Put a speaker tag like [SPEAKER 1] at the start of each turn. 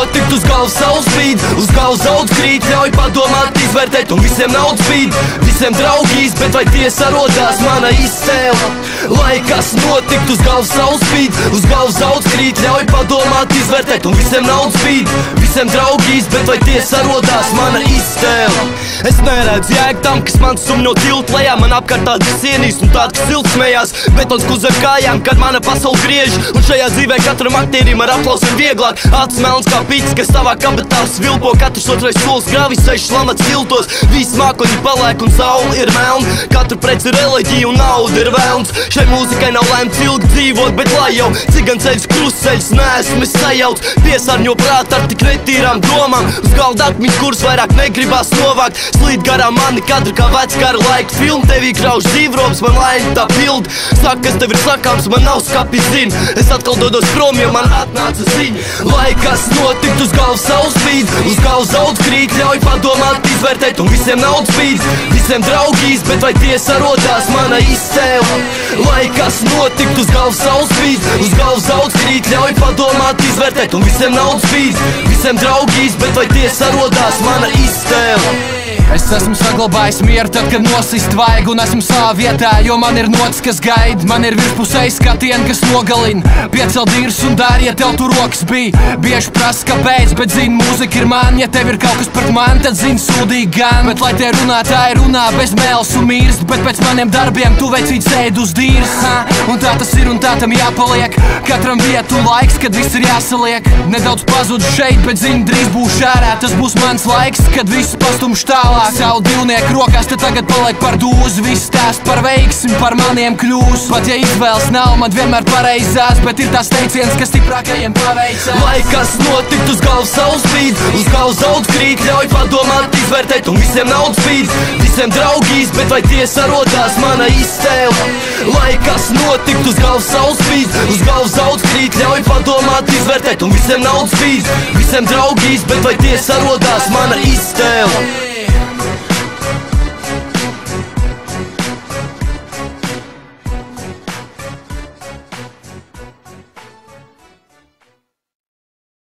[SPEAKER 1] notikt, uz galvas saules spīd, uz galvas zaudz krīt, ļauj padomāt, izvērtēt, un visiem naudas spīd, visiem draugīs, bet vai tiesa rodās mana izcēla? Lai kas notikt, uz galvas saules spīd, uz galvas zaudz krīt, ļauj padomāt, izvērtēt, un visiem naudas spīd, visiem draugīs, bet vai tiesa rodās mana izcēla? Es neredzu jēgu tam, kas man sum no tilta lejā, man apkārt tādas sienīs un tādas, kas silts smējās, betons kur zem kājām, kad mana pasaule griež, un šajā dzīvē katram aktierim ar aplausiem vieglāk, acis melns kā pīts, kas tavā kabatā svilpo, katrs otrais solis grāvis, sešs lamats tiltos, visi mākoņi paliek un saule ir melna, katru preci reliģija un nauda ir velns, šai mūzikai nav lēmts ilgi dzīvot, bet lai jau cigan ceļus krustceļus neesmu es sajauts, piesārņo prāt ar tik netīrām domām, uz galda akmiņas, kuras vairāk negribās novākt, slīd garām mani kadri kā veckara laika filma, tevī krauž dzīvrops, man laina tā pild, saka, kas tev ir sakāms, man nav skapis zin, es atkal dodos prom, jo man atnāca ziņa, lai kas notikt, uz galvas saules spīd, uz galvas zaudz krīt, ļauj padomāt, izvērtēt, un visiem naudas spīd, visiem draugīs, bet vai tiesa rodās mana izcēla? Lai kas notikt, uz galvas saules spīd, uz galvas zaudz krīt, ļauj padomāt, izvērtēt, un visiem naudas spīd, visiem draugīs, bet vai tiesa rodās mana izcēla?
[SPEAKER 2] Es esmu saglabājis mieru tad, kad nosist vajag, un esmu savā vietā, jo man ir notis, kas gaida. Man ir virspusēji skatieni, kas nogalina. Piecel dīrs un dari, ja tev tur rokas bija. Bieži prasa, kāpēc, bet zini, mūzika ir man. Ja tev ir kaut kas pret mani, tad zini, sūdīgi gan. Bet lai tie runātāji runā bez mēles un mīrst, bet pēc maniem darbiem tu veicīt sēd uz dīrs. Un tā tas ir un tā tam jāpaliek. Katram vietu laiks, kad viss ir jāsaliek. Nedaudz pazudu šeit, bet zini, drīz būs ārā. Tas būs mans laiks, kad viss pastumš tālāk. Savu divnieku rokās, te tagad paliek par dūzi. Viss stāst par veiksmi, par maniem kļūs. Pat ja izvēles nav, man vienmēr pareizās, bet ir tās teiciens, kas stiprākajiem paveicās.
[SPEAKER 1] Lai kas notikt, uz galvas saules spīd, uz galvas zaudz krīt, ļauj padomāt, izvērtēt, un visiem naudas spīd, visiem draugīs, bet vai tiesa rodās mana izcēla? Lai kas notikt, uz galvas saules spīd, uz galvas zaudz krīt, ļauj padomāt, izvērtēt, un visiem naudas spīd, visiem draugīs, bet vai tiesa rodās mana izcēla?